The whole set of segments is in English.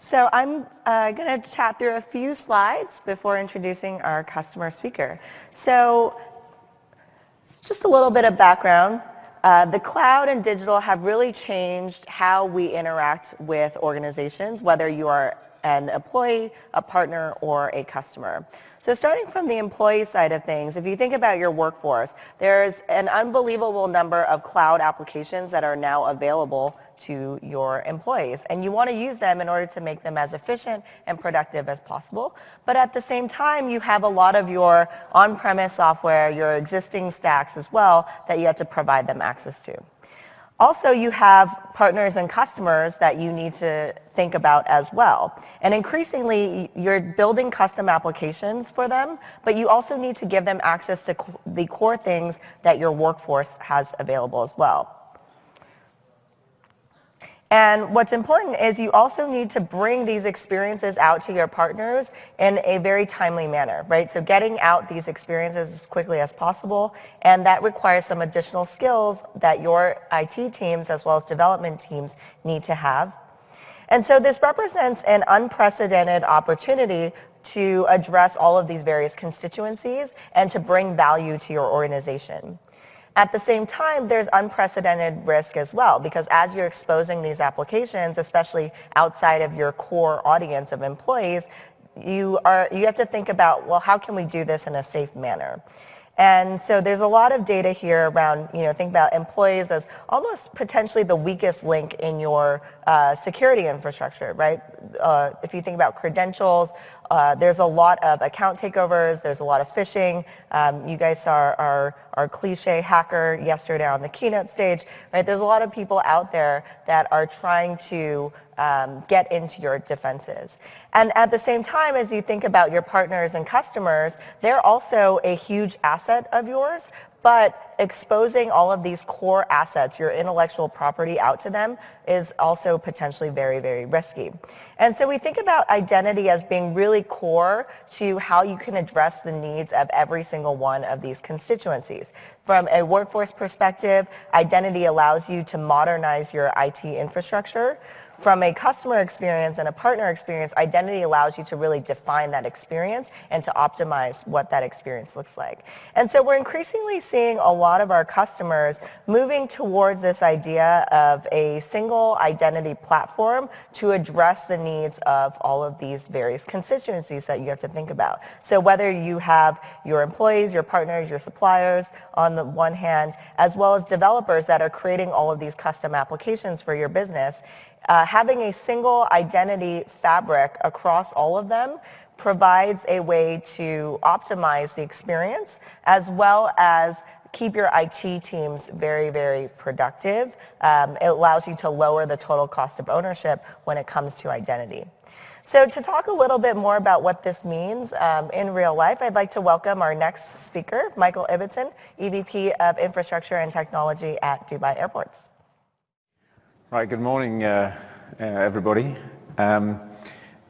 So I'm going to chat through a few slides before introducing our customer speaker. So just a little bit of background. The cloud and digital have really changed how we interact with organizations, whether you are an employee, a partner, or a customer. So starting from the employee side of things, if you think about your workforce, there's an unbelievable number of cloud applications that are now available to your employees. And you want to use them in order to make them as efficient and productive as possible. But at the same time, you have a lot of your on-premise software, your existing stacks as well, that you have to provide them access to. Also, you have partners and customers that you need to think about as well. And increasingly, you're building custom applications for them, but you also need to give them access to the core things that your workforce has available as well. And what's important is you also need to bring these experiences out to your partners in a very timely manner, right? So getting out these experiences as quickly as possible, and that requires some additional skills that your IT teams as well as development teams need to have. And so this represents an unprecedented opportunity to address all of these various constituencies and to bring value to your organization. At the same time, there's unprecedented risk as well, because as you're exposing these applications, especially outside of your core audience of employees, you have to think about, well, how can we do this in a safe manner? And so there's a lot of data here around, think about employees as almost potentially the weakest link in your security infrastructure, right? If you think about credentials, there's a lot of account takeovers, there's a lot of phishing. You guys saw our cliche hacker yesterday on the keynote stage, right? There's a lot of people out there that are trying to get into your defenses. And at the same time, as you think about your partners and customers, they're also a huge asset of yours, but exposing all of these core assets, your intellectual property, out to them is also potentially very, very risky. And so we think about identity as being really core to how you can address the needs of every single one of these constituencies. From a workforce perspective, identity allows you to modernize your IT infrastructure. From a customer experience and a partner experience, identity allows you to really define that experience and to optimize what that experience looks like. And so we're increasingly seeing a lot of our customers moving towards this idea of a single identity platform to address the needs of all of these various constituencies that you have to think about. So whether you have your employees, your partners, your suppliers on the one hand, as well as developers that are creating all of these custom applications for your business, having a single identity fabric across all of them provides a way to optimize the experience as well as keep your IT teams very, very productive. It allows you to lower the total cost of ownership when it comes to identity. So to talk a little bit more about what this means in real life, I'd like to welcome our next speaker, Michael Ibbison, EVP of Infrastructure and Technology at Dubai Airports. Right, good morning, everybody.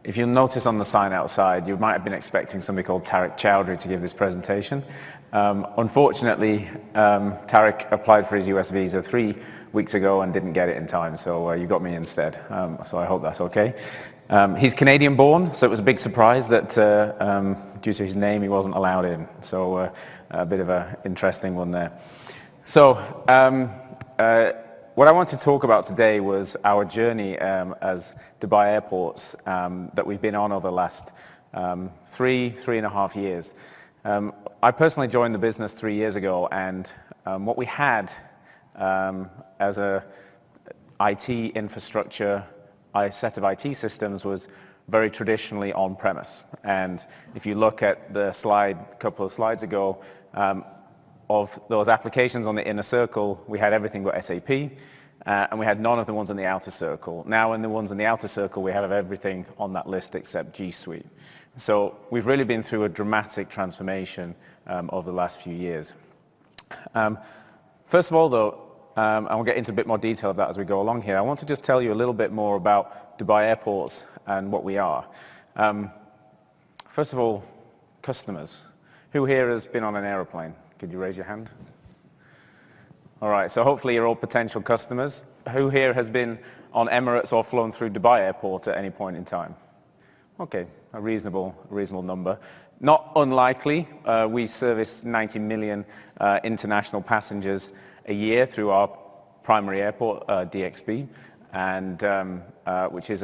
If you'll notice on the sign outside, you might have been expecting somebody called Tariq Chowdhury to give this presentation. Unfortunately, Tariq applied for his US visa 3 weeks ago and didn't get it in time, so you got me instead. So I hope that's okay. He's Canadian born, so it was a big surprise that due to his name he wasn't allowed in. So a bit of an interesting one there. So what I want to talk about today was our journey as Dubai Airports that we've been on over the last 3.5 years. I personally joined the business 3 years ago, and what we had as a IT infrastructure, a set of IT systems was very traditionally on-premise. And if you look at the slide a couple of slides ago, of those applications on the inner circle, we had everything but SAP, and we had none of the ones in the outer circle. Now in the ones in the outer circle, we have everything on that list except G Suite. So we've really been through a dramatic transformation over the last few years. First of all, though, and we'll get into a bit more detail of that as we go along here, I want to just tell you a little bit more about Dubai Airports and what we are. First of all, customers. Who here has been on an aeroplane? Could you raise your hand? All right, so hopefully you're all potential customers. Who here has been on Emirates or flown through Dubai Airport at any point in time? Okay, a reasonable number. Not unlikely, we service 90 million international passengers a year through our primary airport, DXB, and which is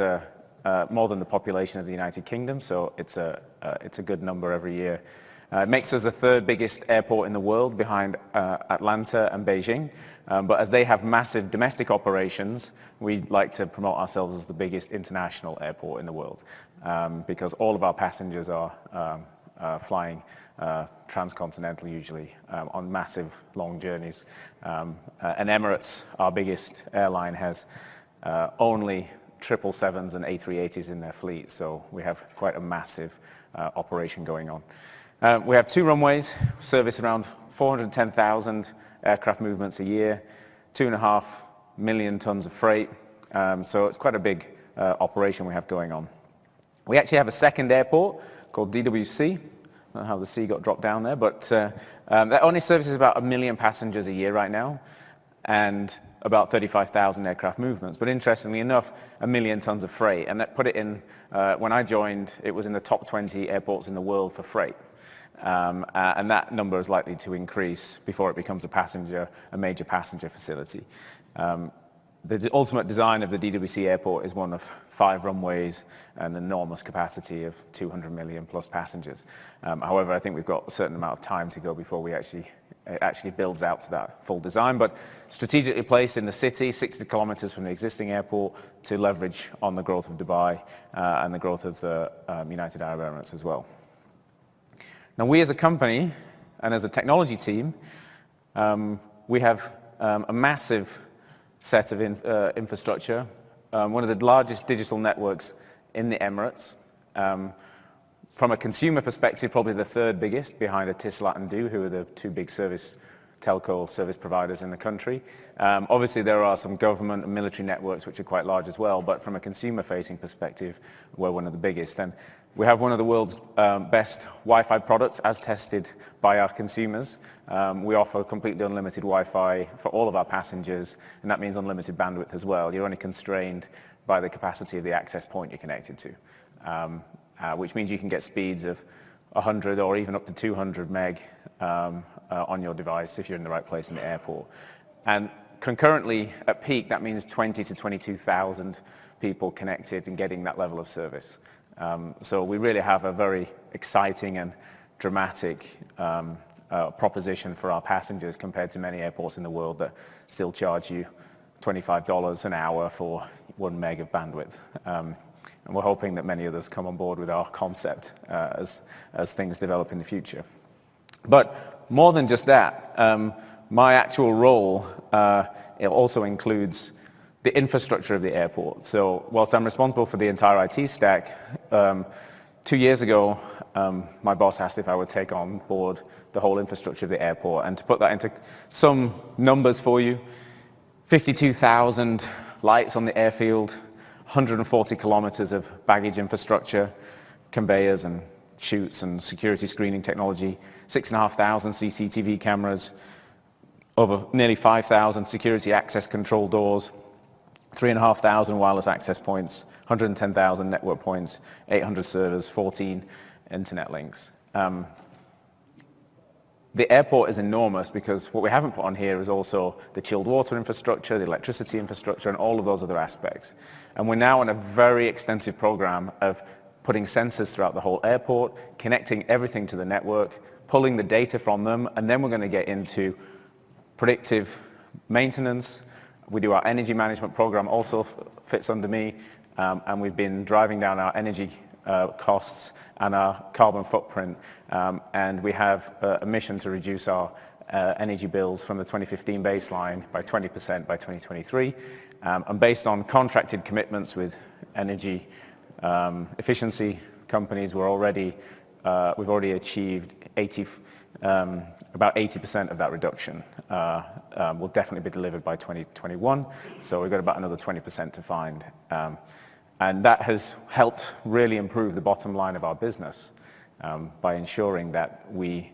more than the population of the United Kingdom, so it's a good number every year. It makes us the third biggest airport in the world behind Atlanta and Beijing. But as they have massive domestic operations, we like to promote ourselves as the biggest international airport in the world because all of our passengers are flying transcontinental usually on massive long journeys. And Emirates, our biggest airline, has only 777s and A380s in their fleet, so we have quite a massive operation going on. We have 2 runways, service around 410,000 aircraft movements a year, 2.5 million tons of freight, so it's quite a big operation we have going on. We actually have a second airport called DWC. I don't know how the C got dropped down there, but that only services about 1 million passengers a year right now, and about 35,000 aircraft movements. But interestingly enough, 1 million tons of freight, and that put it in, when I joined, it was in the top 20 airports in the world for freight. And that number is likely to increase before it becomes a major passenger facility. The ultimate design of the DWC airport is one of 5 runways and an enormous capacity of 200 million plus passengers. However, I think we've got a certain amount of time to go before it actually builds out to that full design, but strategically placed in the city, 60 kilometers from the existing airport to leverage on the growth of Dubai and the growth of the United Arab Emirates as well. Now, we as a company and as a technology team, we have a massive set of infrastructure, one of the largest digital networks in the Emirates. From a consumer perspective, probably the 3rd biggest behind Etisalat and Du, who are the 2 big telco service providers in the country. Obviously, there are some government and military networks which are quite large as well, but from a consumer-facing perspective, we're one of the biggest. And we have one of the world's best Wi-Fi products as tested by our consumers. We offer completely unlimited Wi-Fi for all of our passengers, and that means unlimited bandwidth as well. You're only constrained by the capacity of the access point you're connected to, which means you can get speeds of 100 or even up to 200 meg on your device if you're in the right place in the airport. And concurrently, at peak, that means 20 to 22,000 people connected and getting that level of service. So we really have a very exciting and dramatic proposition for our passengers compared to many airports in the world that still charge you $25 an hour for 1 meg of bandwidth. And we're hoping that many others come on board with our concept as things develop in the future. But more than just that, my actual role it also includes the infrastructure of the airport. So whilst I'm responsible for the entire IT stack, 2 years ago, my boss asked if I would take on board the whole infrastructure of the airport. And to put that into some numbers for you, 52,000 lights on the airfield, 140 kilometers of baggage infrastructure, conveyors and chutes and security screening technology, 6,500 CCTV cameras, over nearly 5,000 security access control doors, 3,500 wireless access points, 110,000 network points, 800 servers, 14 internet links. The airport is enormous because what we haven't put on here is also the chilled water infrastructure, the electricity infrastructure, and all of those other aspects. And we're now on a very extensive program of putting sensors throughout the whole airport, connecting everything to the network, pulling the data from them, and then we're going to get into predictive maintenance. We do our energy management program, also fits under me, and we've been driving down our energy costs and our carbon footprint, and we have a mission to reduce our energy bills from the 2015 baseline by 20% by 2023, and based on contracted commitments with energy efficiency companies, we've already achieved about 80% of that reduction will definitely be delivered by 2021, so we've got about another 20% to find. And that has helped really improve the bottom line of our business by ensuring that we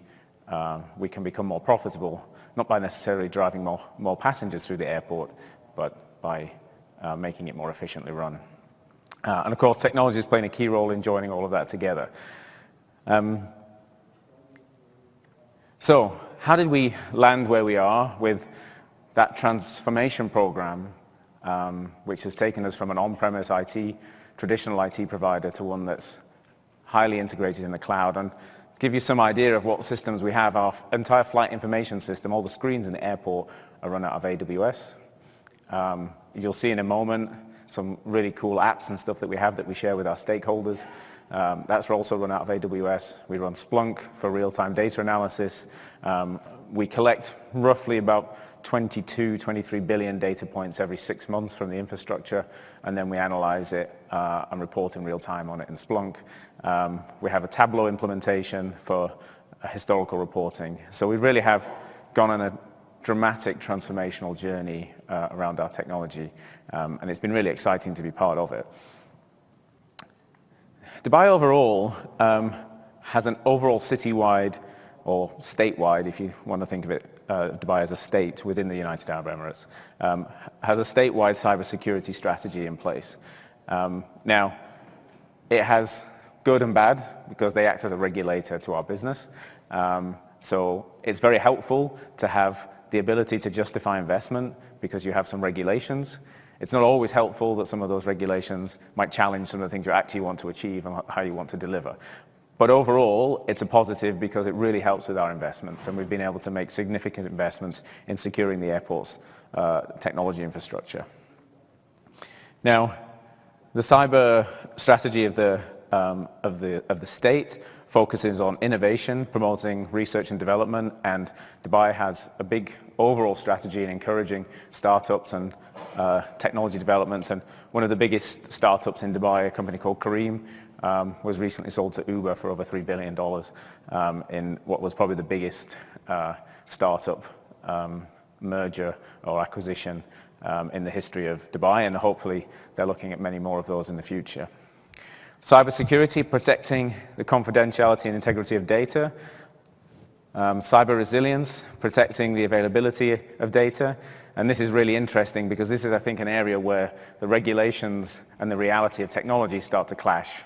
can become more profitable, not by necessarily driving more passengers through the airport, but by making it more efficiently run. And of course, technology is playing a key role in joining all of that together. So how did we land where we are with that transformation program, which has taken us from an on-premise IT, traditional IT provider to one that's highly integrated in the cloud? And to give you some idea of what systems we have, our entire flight information system, all the screens in the airport are run out of AWS. You'll see in a moment some really cool apps and stuff that we have that we share with our stakeholders. That's also run out of AWS. We run Splunk for real-time data analysis. We collect roughly about 23 billion data points every 6 months from the infrastructure, and then we analyze it and report in real time on it in Splunk. We have a Tableau implementation for historical reporting. So we really have gone on a dramatic transformational journey around our technology, and it's been really exciting to be part of it. Dubai overall has an overall citywide or statewide, if you want to think of it, Dubai as a state within the United Arab Emirates, has a statewide cybersecurity strategy in place. Now, it has good and bad because they act as a regulator to our business. So it's very helpful to have the ability to justify investment because you have some regulations. It's not always helpful that some of those regulations might challenge some of the things you actually want to achieve and how you want to deliver. But overall, it's a positive because it really helps with our investments, and we've been able to make significant investments in securing the airport's technology infrastructure. Now, the cyber strategy of the state focuses on innovation, promoting research and development, and Dubai has a big overall strategy in encouraging startups and technology developments. And one of the biggest startups in Dubai, a company called Careem, was recently sold to Uber for over $3 billion in what was probably the biggest startup merger or acquisition in the history of Dubai, and hopefully they're looking at many more of those in the future. Cybersecurity, protecting the confidentiality and integrity of data. Cyber resilience, protecting the availability of data. And this is really interesting because this is, I think, an area where the regulations and the reality of technology start to clash.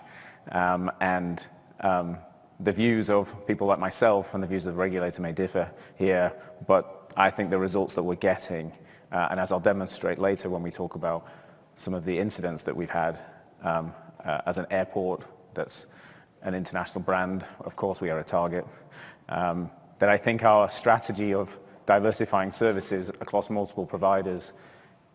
And the views of people like myself and the views of the regulator may differ here, but I think the results that we're getting, and as I'll demonstrate later when we talk about some of the incidents that we've had as an airport that's an international brand, of course we are a target, that I think our strategy of diversifying services across multiple providers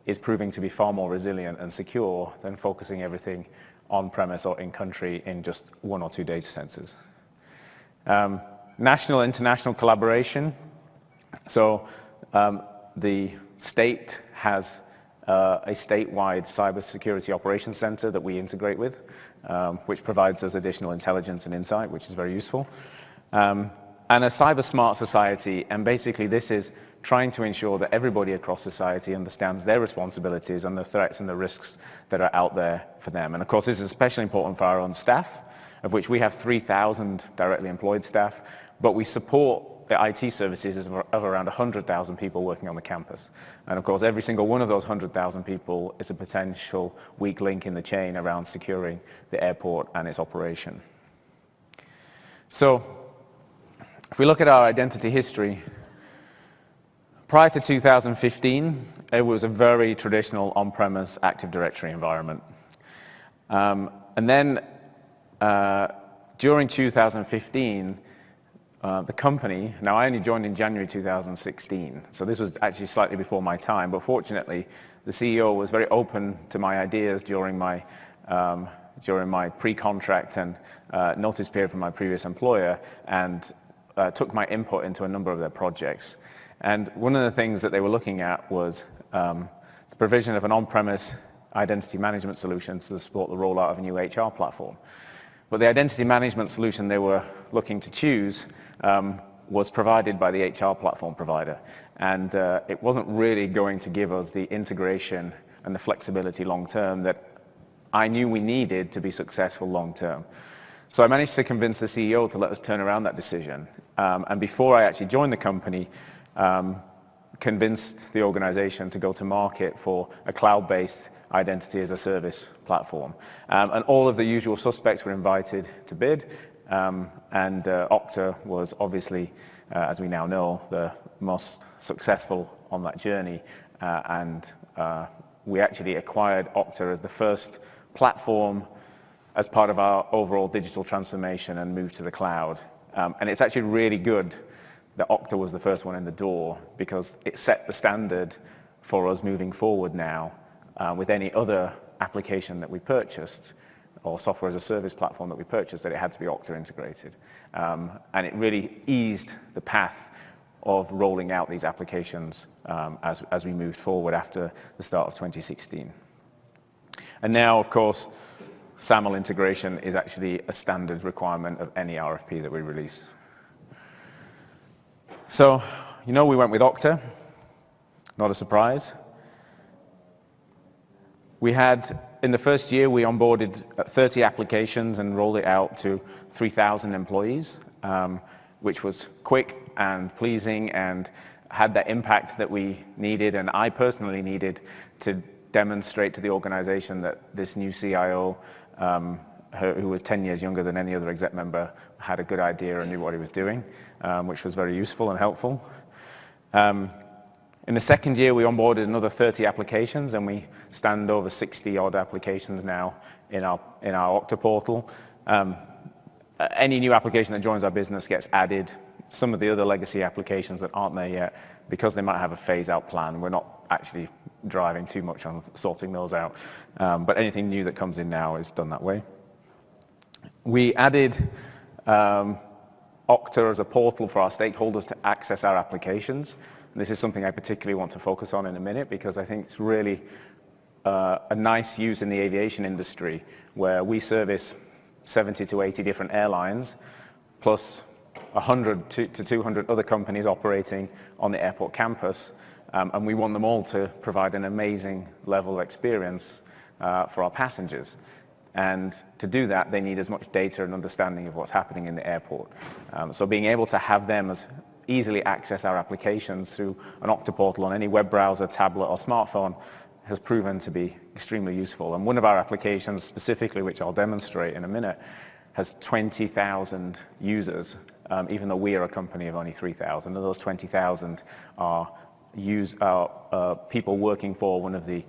is proving to be far more resilient and secure than focusing everything on-premise or in-country in just one or two data centers. National international collaboration. So the state has a statewide cybersecurity operations center that we integrate with, which provides us additional intelligence and insight, which is very useful. And a cyber smart society, and basically this is trying to ensure that everybody across society understands their responsibilities and the threats and the risks that are out there for them. And of course this is especially important for our own staff, of which we have 3,000 directly employed staff, but we support the IT services of around 100,000 people working on the campus. And of course every single one of those 100,000 people is a potential weak link in the chain around securing the airport and its operation. So if we look at our identity history, prior to 2015, it was a very traditional on-premise Active Directory environment. And then during 2015, the company, now I only joined in January 2016, so this was actually slightly before my time, but fortunately the CEO was very open to my ideas during my pre-contract and notice period from my previous employer, and took my input into a number of their projects. And one of the things that they were looking at was the provision of an on-premise identity management solution to support the rollout of a new HR platform. But the identity management solution they were looking to choose was provided by the HR platform provider. And it wasn't really going to give us the integration and the flexibility long-term that I knew we needed to be successful long-term. So I managed to convince the CEO to let us turn around that decision. And before I actually joined the company, convinced the organization to go to market for a cloud-based identity as a service platform. And all of the usual suspects were invited to bid, and Okta was obviously, as we now know, the most successful on that journey, and we actually acquired Okta as the first platform as part of our overall digital transformation and moved to the cloud. And it's actually really good that Okta was the first one in the door, because it set the standard for us moving forward now with any other application that we purchased or software as a service platform that we purchased, that it had to be Okta integrated. And it really eased the path of rolling out these applications as we moved forward after the start of 2016. And now, of course, SAML integration is actually a standard requirement of any RFP that we release. So, we went with Okta, not a surprise. In the first year, we onboarded 30 applications and rolled it out to 3,000 employees, which was quick and pleasing and had that impact that we needed, and I personally needed, to demonstrate to the organization that this new CIO, who was 10 years younger than any other exec member, had a good idea and knew what he was doing, which was very useful and helpful. In the second year, we onboarded another 30 applications, and we stand over 60 odd applications now in our Okta portal. Any new application that joins our business gets added. Some of the other legacy applications that aren't there yet, because they might have a phase-out plan, we're not actually driving too much on sorting those out. But anything new that comes in now is done that way. We added Okta as a portal for our stakeholders to access our applications. And this is something I particularly want to focus on in a minute, because I think it's really a nice use in the aviation industry, where we service 70 to 80 different airlines, plus 100 to 200 other companies operating on the airport campus, and we want them all to provide an amazing level of experience for our passengers. And to do that, they need as much data and understanding of what's happening in the airport. So being able to have them easily access our applications through an Okta portal on any web browser, tablet, or smartphone has proven to be extremely useful. And one of our applications specifically, which I'll demonstrate in a minute, has 20,000 users, even though we are a company of only 3,000. And those 20,000 are people working for one of the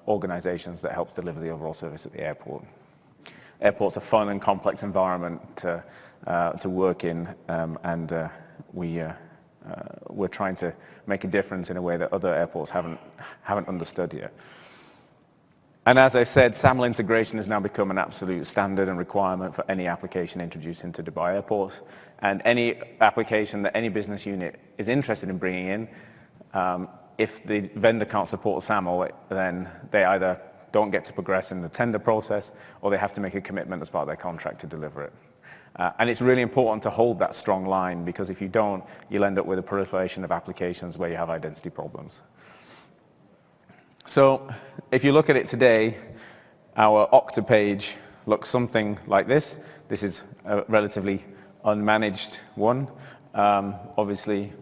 organizations that helps deliver the overall service at the airport. Airport's a fun and complex environment to work in, and we're trying to make a difference in a way that other airports haven't understood yet. And as I said, SAML integration has now become an absolute standard and requirement for any application introduced into Dubai Airport. And any application that any business unit is interested in bringing in, if the vendor can't support SAML, then they either don't get to progress in the tender process, or they have to make a commitment as part of their contract to deliver it. And it's really important to hold that strong line, because if you don't, you'll end up with a proliferation of applications where you have identity problems. So if you look at it today, our Okta page looks something like this. This is a relatively unmanaged one. Obviously,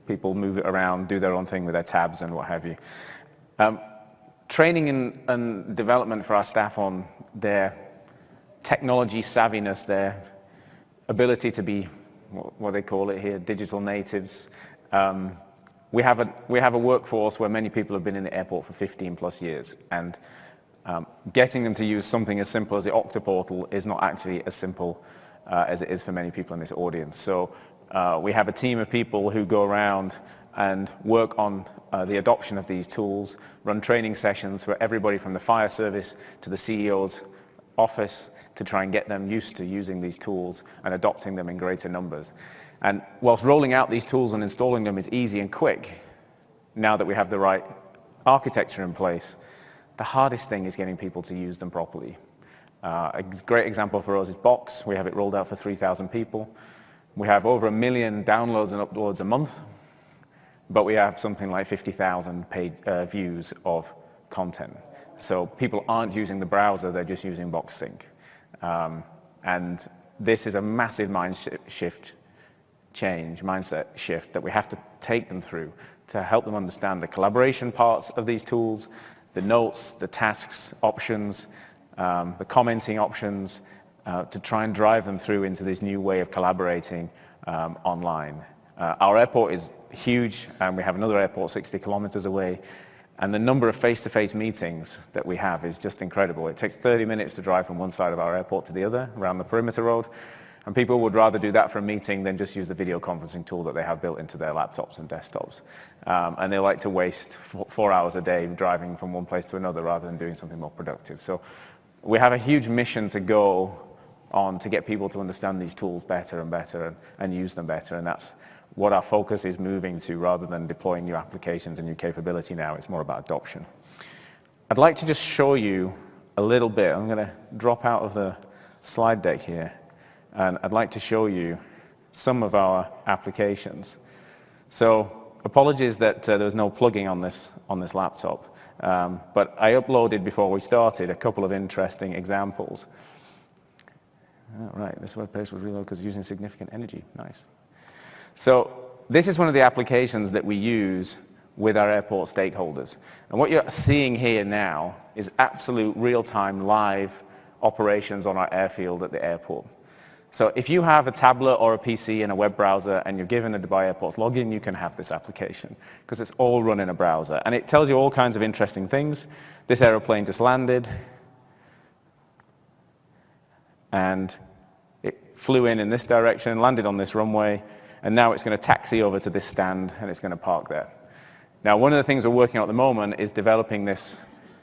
people move it around, do their own thing with their tabs and what have you. Training and development for our staff on their technology savviness, their ability to be, what they call it here, digital natives. We have a workforce where many people have been in the airport for 15 plus years, and getting them to use something as simple as the Okta portal is not actually as simple as it is for many people in this audience. So we have a team of people who go around and work on the adoption of these tools, run training sessions for everybody from the fire service to the CEO's office, to try and get them used to using these tools and adopting them in greater numbers. And whilst rolling out these tools and installing them is easy and quick, now that we have the right architecture in place, the hardest thing is getting people to use them properly. A great example for us is Box. We have it rolled out for 3,000 people. We have over 1 million downloads and uploads a month, but we have something like 50,000 paid views of content. So people aren't using the browser, they're just using Box Sync. And this is a massive mindset shift that we have to take them through to help them understand the collaboration parts of these tools, the notes, the tasks options, the commenting options, to try and drive them through into this new way of collaborating online. Our airport is huge, and we have another airport 60 kilometers away, and the number of face-to-face meetings that we have is just incredible. It takes 30 minutes to drive from one side of our airport to the other, around the perimeter road, and people would rather do that for a meeting than just use the video conferencing tool that they have built into their laptops and desktops. And they like to waste 4 hours a day driving from one place to another rather than doing something more productive. So we have a huge mission to go on to get people to understand these tools better and better and use them better, and that's what our focus is moving to. Rather than deploying new applications and new capability now, it's more about adoption. I'd like to just show you a little bit. I'm going to drop out of the slide deck here, and I'd like to show you some of our applications. So apologies that there was no plugging on this laptop, but I uploaded before we started a couple of interesting examples. Right, this web page was reloaded because it's using significant energy. Nice. So this is one of the applications that we use with our airport stakeholders. And what you're seeing here now is absolute real-time live operations on our airfield at the airport. So if you have a tablet or a PC and a web browser and you're given a Dubai Airport's login, you can have this application because it's all run in a browser. And it tells you all kinds of interesting things. This aeroplane just landed, and it flew in this direction, landed on this runway, and now it's going to taxi over to this stand and it's going to park there. Now, one of the things we're working on at the moment is developing this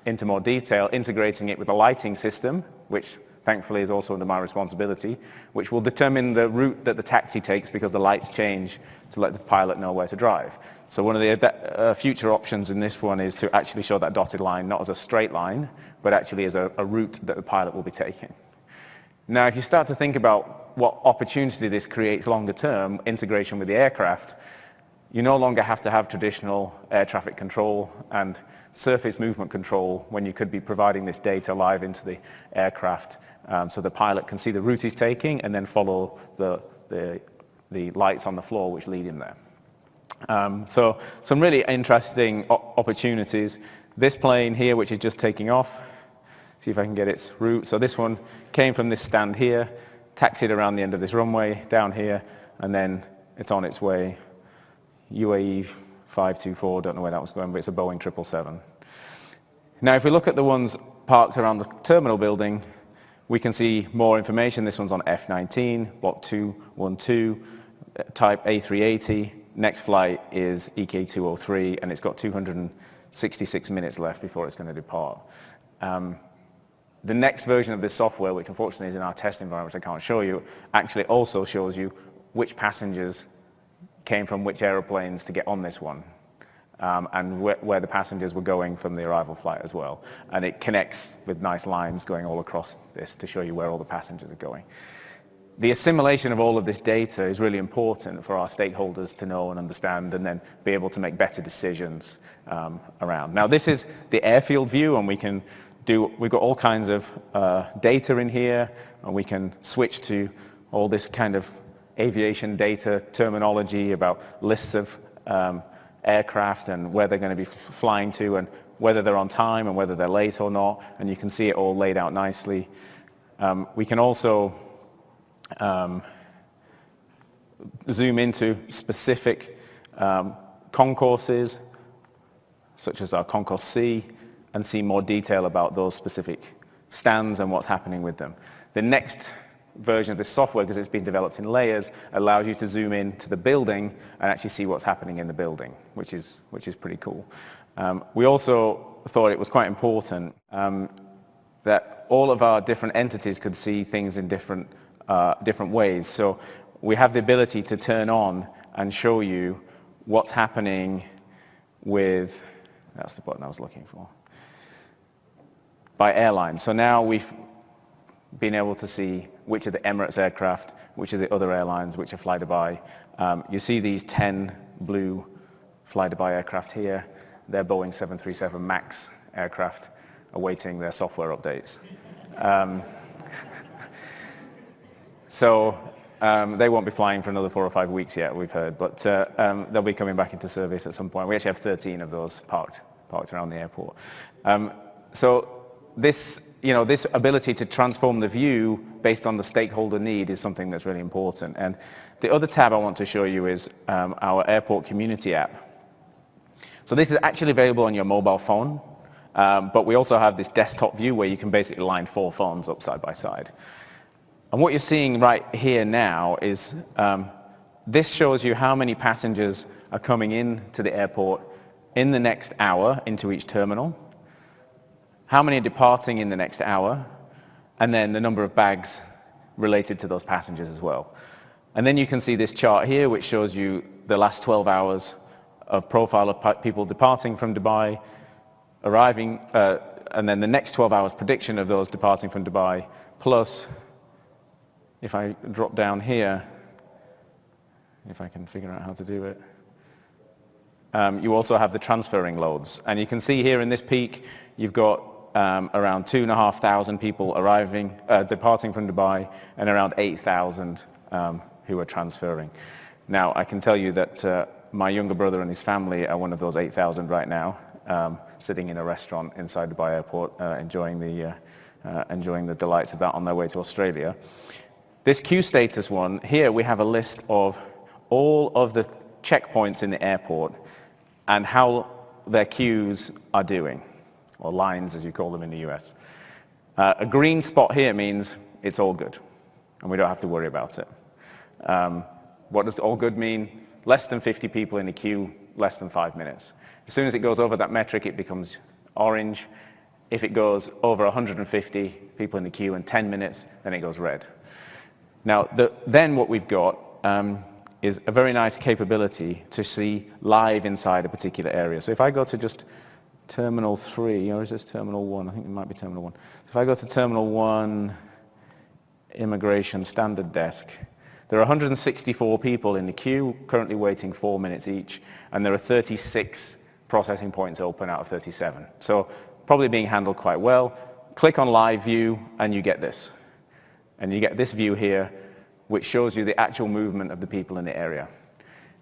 into more detail, integrating it with a lighting system, which thankfully is also under my responsibility, which will determine the route that the taxi takes because the lights change to let the pilot know where to drive. So one of the future options in this one is to actually show that dotted line not as a straight line, but actually as a route that the pilot will be taking. Now, if you start to think about what opportunity this creates longer term, integration with the aircraft, you no longer have to have traditional air traffic control and surface movement control when you could be providing this data live into the aircraft, so the pilot can see the route he's taking and then follow the lights on the floor which lead him there. So some really interesting opportunities. This plane here, which is just taking off, see if I can get its route. So this one came from this stand here, taxied around the end of this runway down here, and then it's on its way. UAE 524, don't know where that was going, but it's a Boeing 777. Now, if we look at the ones parked around the terminal building, we can see more information. This one's on F-19, Block 212, type A380. Next flight is EK203, and it's got 266 minutes left before it's going to depart. The next version of this software, which unfortunately is in our test environment, which I can't show you, actually also shows you which passengers came from which aeroplanes to get on this one, and where the passengers were going from the arrival flight as well. And it connects with nice lines going all across this to show you where all the passengers are going. The assimilation of all of this data is really important for our stakeholders to know and understand, and then be able to make better decisions around. Now, this is the airfield view, and we've got all kinds of data in here, and we can switch to all this kind of aviation data terminology about lists of aircraft and where they're going to be flying to and whether they're on time and whether they're late or not, and you can see it all laid out nicely. We can also zoom into specific concourses, such as our Concourse C, and see more detail about those specific stands and what's happening with them. The next version of this software, because it's been developed in layers, allows you to zoom in to the building and actually see what's happening in the building, which is pretty cool. We also thought it was quite important that all of our different entities could see things in different ways. So we have the ability to turn on and show you what's happening with, that's the button I was looking for, by airline. So now we've been able to see which are the Emirates aircraft, which are the other airlines, which are fly-to-buy. You see these 10 blue fly-to-buy aircraft here. They're Boeing 737 MAX aircraft awaiting their software updates. They won't be flying for another 4 or 5 weeks yet, we've heard, but they'll be coming back into service at some point. We actually have 13 of those parked around the airport. So this ability to transform the view based on the stakeholder need is something that's really important. And the other tab I want to show you is our airport community app. So this is actually available on your mobile phone, but we also have this desktop view where you can basically line 4 phones up side by side. And what you're seeing right here now is this shows you how many passengers are coming in to the airport in the next hour into each terminal, how many are departing in the next hour, and then the number of bags related to those passengers as well. And then you can see this chart here which shows you the last 12 hours of profile of people departing from Dubai, arriving, and then the next 12 hours prediction of those departing from Dubai, plus, if I drop down here, if I can figure out how to do it, you also have the transferring loads. And you can see here in this peak, you've got around 2,500 people departing from Dubai, and around 8,000 who are transferring. Now, I can tell you that my younger brother and his family are one of those 8,000 right now, sitting in a restaurant inside Dubai Airport, enjoying the delights of that on their way to Australia. This queue status one, here we have a list of all of the checkpoints in the airport and how their queues are doing, or lines as you call them in the US. A green spot here means it's all good, and we don't have to worry about it. What does all good mean? Less than 50 people in the queue, less than 5 minutes. As soon as it goes over that metric, it becomes orange. If it goes over 150 people in the queue in 10 minutes, then it goes red. Now, then what we've got is a very nice capability to see live inside a particular area. So if I go to just Terminal 3, or is this Terminal 1? I think it might be Terminal 1. So if I go to Terminal 1, Immigration Standard Desk, there are 164 people in the queue, currently waiting 4 minutes each, and there are 36 processing points open out of 37. So probably being handled quite well. Click on Live View, and you get this. And you get this view here, which shows you the actual movement of the people in the area.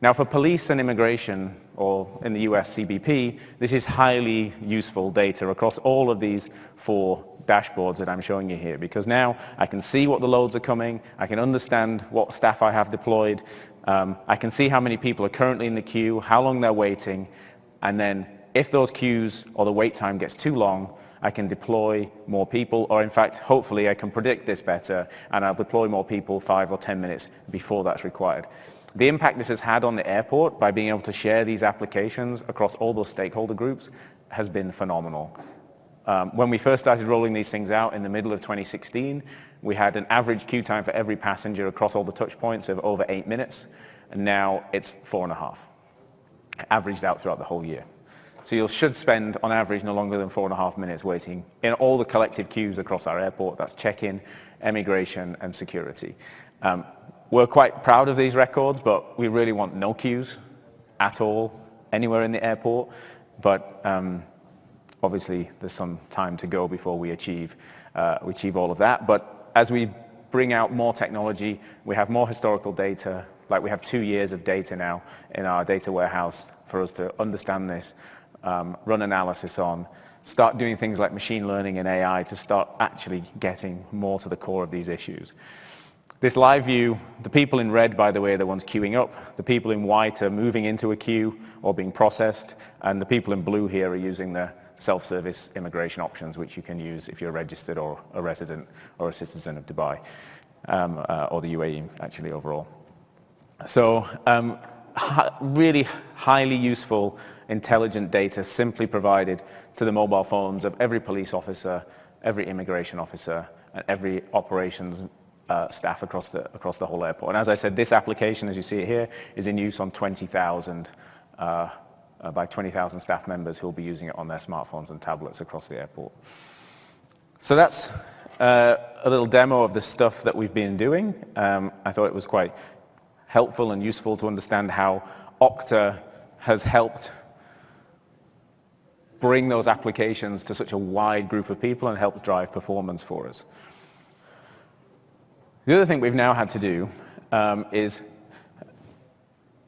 Now, for police and immigration, or in the US CBP, this is highly useful data across all of these 4 dashboards that I'm showing you here, because now I can see what the loads are coming, I can understand what staff I have deployed, I can see how many people are currently in the queue, how long they're waiting, and then if those queues or the wait time gets too long, I can deploy more people, or in fact, hopefully I can predict this better, and I'll deploy more people 5 or 10 minutes before that's required. The impact this has had on the airport by being able to share these applications across all those stakeholder groups has been phenomenal. When we first started rolling these things out in the middle of 2016, we had an average queue time for every passenger across all the touch points of over 8 minutes, and now it's 4.5, averaged out throughout the whole year. So you should spend, on average, no longer than 4.5 minutes waiting in all the collective queues across our airport. That's check-in, immigration, and security. We're quite proud of these records, but we really want no queues at all, anywhere in the airport. But obviously, there's some time to go before we achieve all of that. But as we bring out more technology, we have more historical data. Like, we have 2 years of data now in our data warehouse for us to understand this, run analysis on, start doing things like machine learning and AI to start actually getting more to the core of these issues. This live view, the people in red, by the way, are the ones queuing up. The people in white are moving into a queue or being processed, and the people in blue here are using the self-service immigration options, which you can use if you're registered or a resident or a citizen of Dubai, or the UAE, actually, overall. So really highly useful, intelligent data simply provided to the mobile phones of every police officer, every immigration officer, and every operations staff across the whole airport. And as I said, this application, as you see it here, is in use on 20,000 by 20,000 staff members who will be using it on their smartphones and tablets across the airport. So that's a little demo of the stuff that we've been doing. I thought it was quite helpful and useful to understand how Okta has helped bring those applications to such a wide group of people and helped drive performance for us. The other thing we've now had to do is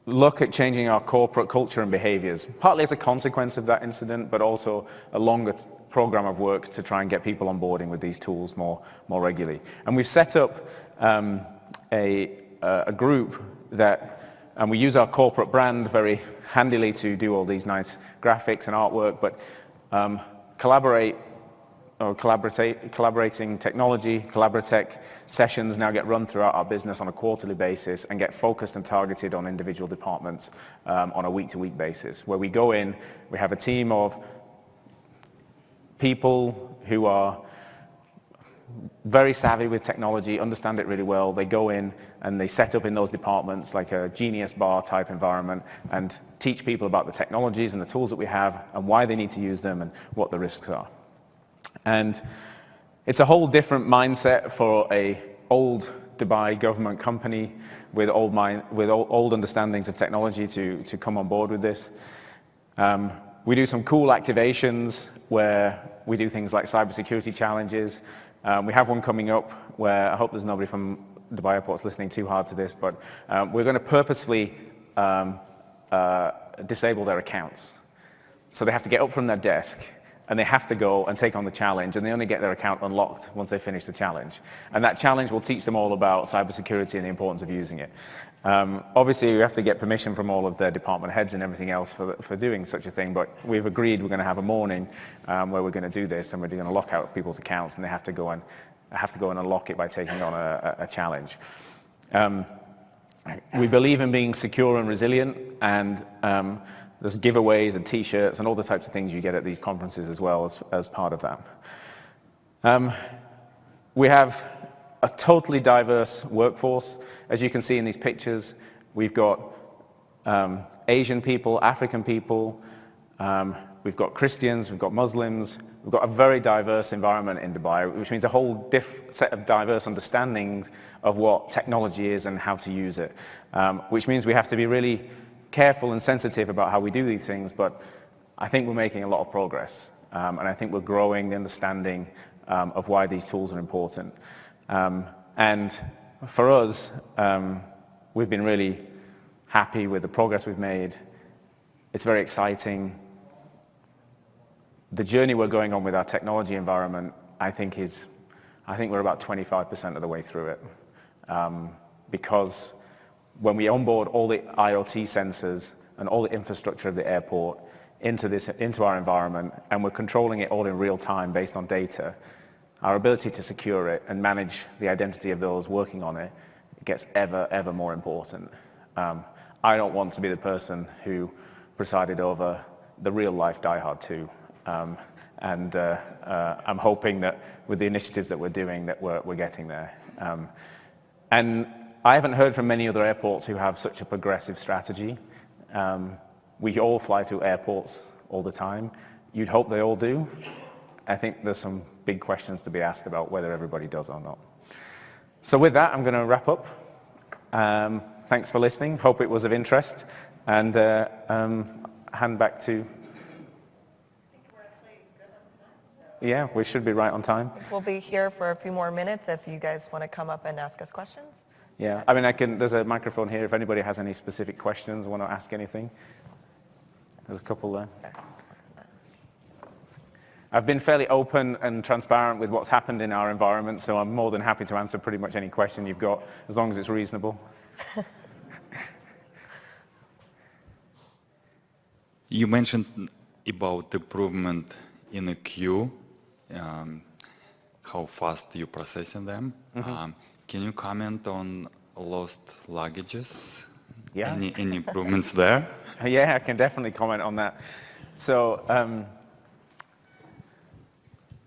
look at changing our corporate culture and behaviors, partly as a consequence of that incident, but also a longer program of work to try and get people onboarding with these tools more regularly. And we've set up a group that, and we use our corporate brand very handily to do all these nice graphics and artwork, but collaborating technology, Collaboratech sessions now get run throughout our business on a quarterly basis and get focused and targeted on individual departments on a week-to-week basis, where we go in, we have a team of people who are very savvy with technology, understand it really well. They go in and they set up in those departments like a genius bar type environment and teach people about the technologies and the tools that we have and why they need to use them and what the risks are. And it's a whole different mindset for a old Dubai government company with old understandings of technology to come on board with this. We do some cool activations where we do things like cybersecurity challenges. We have one coming up where I hope there's nobody from Dubai Airports listening too hard to this, but we're going to purposely disable their accounts. So they have to get up from their desk and they have to go and take on the challenge, and they only get their account unlocked once they finish the challenge. And that challenge will teach them all about cybersecurity and the importance of using it. Obviously, we have to get permission from all of their department heads and everything else for doing such a thing, but we've agreed we're going to have a morning where we're going to do this, and we're going to lock out people's accounts, and they have to go and unlock it by taking on a challenge. We believe in being secure and resilient, and there's giveaways and t-shirts and all the types of things you get at these conferences as well as part of that. We have a totally diverse workforce. As you can see in these pictures, we've got Asian people, African people, we've got Christians, we've got Muslims, we've got a very diverse environment in Dubai, which means a whole set of diverse understandings of what technology is and how to use it, which means we have to be really careful and sensitive about how we do these things, but I think we're making a lot of progress, and I think we're growing the understanding of why these tools are important. And for us, we've been really happy with the progress we've made. It's very exciting. The journey we're going on with our technology environment, I think we're about 25% of the way through it, because when we onboard all the IoT sensors and all the infrastructure of the airport into our environment, and we're controlling it all in real time based on data, our ability to secure it and manage the identity of those working on it gets ever more important. I don't want to be the person who presided over the real life Die Hard 2. And I'm hoping that with the initiatives that we're doing that we're getting there. And I haven't heard from many other airports who have such a progressive strategy. We all fly through airports all the time. You'd hope they all do. I think there's some big questions to be asked about whether everybody does or not. So with that, I'm going to wrap up. Thanks for listening. Hope it was of interest. And hand back to... Yeah, we should be right on time. We'll be here for a few more minutes if you guys want to come up and ask us questions. Yeah, I mean, there's a microphone here if anybody has any specific questions, want to ask anything. There's a couple there. I've been fairly open and transparent with what's happened in our environment, so I'm more than happy to answer pretty much any question you've got, as long as it's reasonable. You mentioned about improvement in a queue, how fast you're processing them. Mm-hmm. Can you comment on lost luggages? Yeah. Any improvements there? Yeah, I can definitely comment on that. So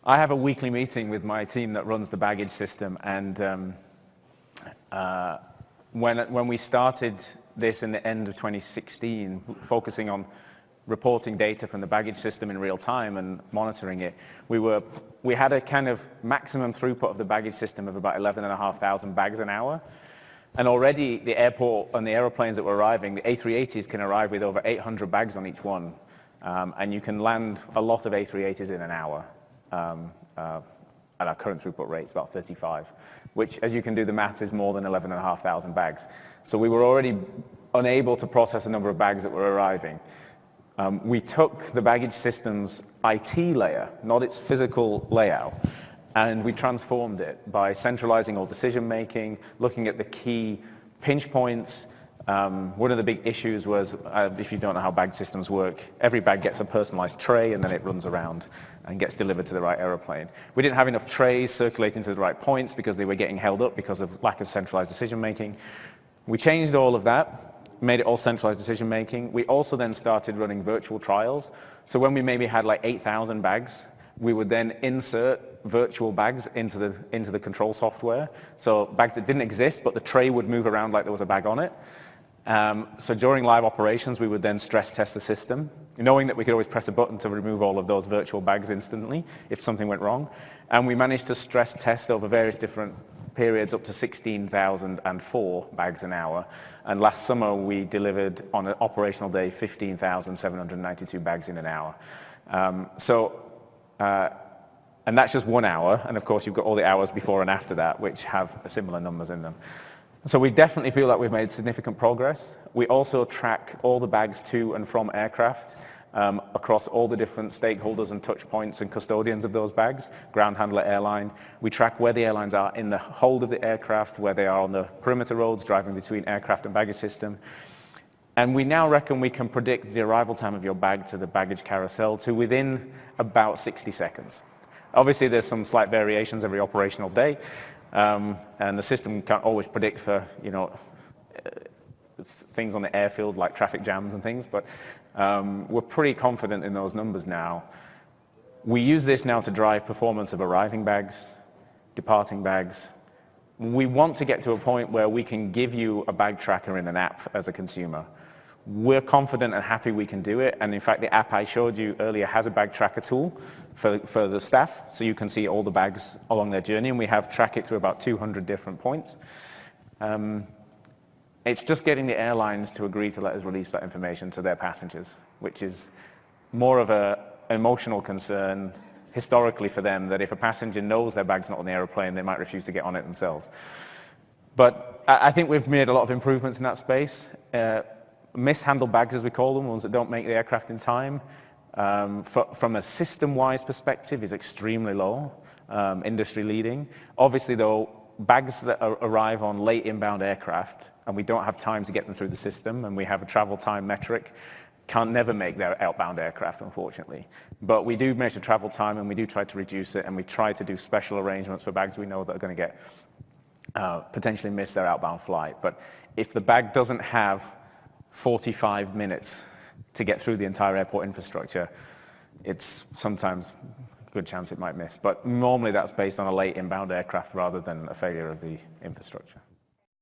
I have a weekly meeting with my team that runs the baggage system, and when we started this in the end of 2016, focusing on reporting data from the baggage system in real time and monitoring it, we had a kind of maximum throughput of the baggage system of about 11,500 bags an hour. And already the airport and the aeroplanes that were arriving, the A380s can arrive with over 800 bags on each one. And you can land a lot of A380s in an hour. At our current throughput rate, it's about 35. which, as you can do the math, is more than 11,500 bags. So we were already unable to process a number of bags that were arriving. We took the baggage system's IT layer, not its physical layout, and we transformed it by centralizing all decision making, looking at the key pinch points. One of the big issues was, if you don't know how bag systems work, every bag gets a personalized tray and then it runs around and gets delivered to the right aeroplane. We didn't have enough trays circulating to the right points because they were getting held up because of lack of centralized decision making. We changed all of that, made it all centralized decision making. We also then started running virtual trials. So when we maybe had like 8,000 bags, we would then insert virtual bags into the control software. So bags that didn't exist, but the tray would move around like there was a bag on it. So during live operations, we would then stress test the system, knowing that we could always press a button to remove all of those virtual bags instantly if something went wrong. And we managed to stress test over various different periods up to 16,004 bags an hour. And last summer, we delivered on an operational day 15,792 bags in an hour. And that's just 1 hour. And of course, you've got all the hours before and after that, which have similar numbers in them. So we definitely feel like we've made significant progress. We also track all the bags to and from aircraft across all the different stakeholders and touch points and custodians of those bags, ground handler, airline. We track where the airlines are in the hold of the aircraft, where they are on the perimeter roads, driving between aircraft and baggage system. And we now reckon we can predict the arrival time of your bag to the baggage carousel to within about 60 seconds. Obviously, there's some slight variations every operational day, and the system can't always predict for, things on the airfield like traffic jams and things, but we're pretty confident in those numbers now. We use this now to drive performance of arriving bags, departing bags. We want to get to a point where we can give you a bag tracker in an app as a consumer. We're confident and happy we can do it, and in fact the app I showed you earlier has a bag tracker tool for the staff, so you can see all the bags along their journey, and we have track it through about 200 different points. It's just getting the airlines to agree to let us release that information to their passengers, which is more of an emotional concern historically for them, that if a passenger knows their bag's not on the aeroplane, they might refuse to get on it themselves. But I think we've made a lot of improvements in that space. Mishandled bags, as we call them, ones that don't make the aircraft in time, from a system-wise perspective is extremely low, industry leading. Obviously though, bags that arrive on late inbound aircraft and we don't have time to get them through the system, and we have a travel time metric, can't never make their outbound aircraft, unfortunately. But we do measure travel time, and we do try to reduce it, and we try to do special arrangements for bags we know that are going to get potentially miss their outbound flight. But if the bag doesn't have 45 minutes to get through the entire airport infrastructure, it's sometimes a good chance it might miss. But normally that's based on a late inbound aircraft rather than a failure of the infrastructure.